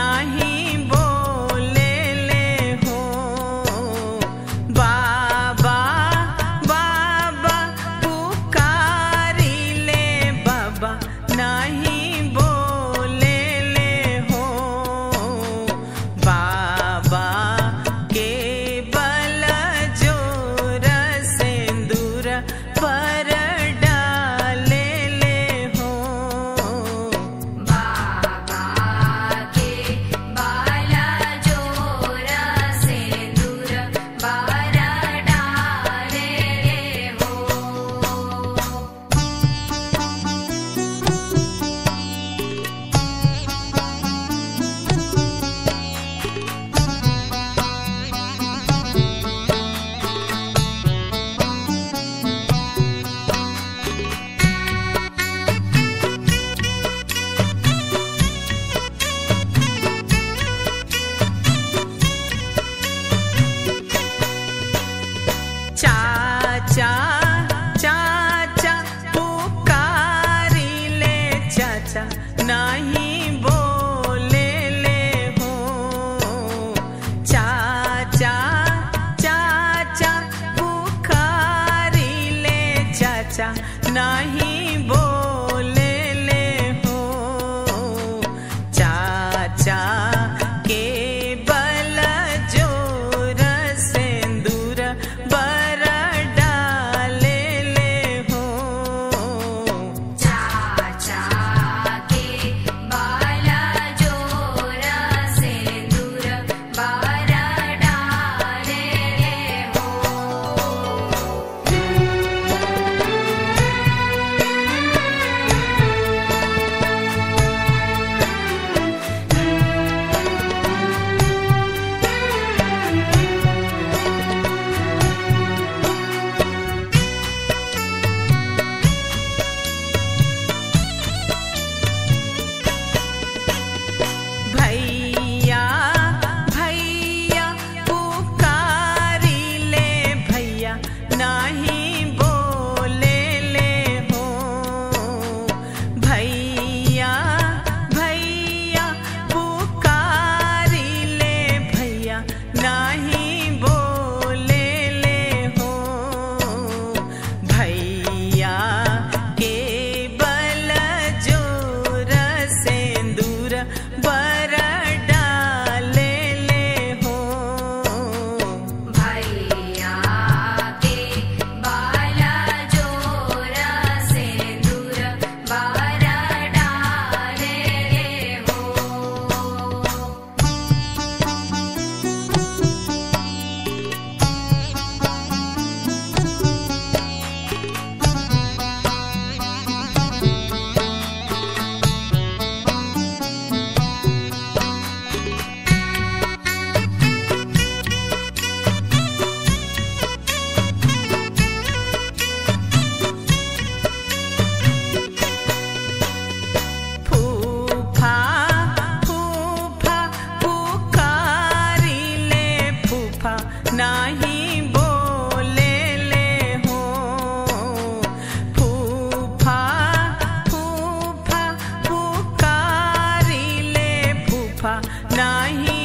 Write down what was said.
नहीं बोले ले हो। बाबा बाबा पुकारी ले बाबा नहीं बोले ले हो। बाबा के बल जोर सिंदूर पर डाले ले हो। बाबा के बाल जोर सिंदूर पर डाले हो। चाचा चाचा पुकारी ले चाचा नहीं बोले ले हो। चाचा चाचा पुकारी ले चाचा नहीं बोले ले हो। चाचा के बल जोर सिंदूर बर डाले ले हो। चाचा के बाल जोर सिंदूर पर डाले हो। भैया भैया पुकारी ले भैया नहीं बोले ले हो। भैया भैया पुकारी ले भैया नहीं बोले ले हो। भैया के बल जोर सिंदूर बर डाले ले हो। भैया के बाल जोर सिंदूर पर डाले हो। फूफा फूफा पुकारी ले फूफा नहीं बोले ले हो। फूफा फूफा पुकारी ले फूफा नहीं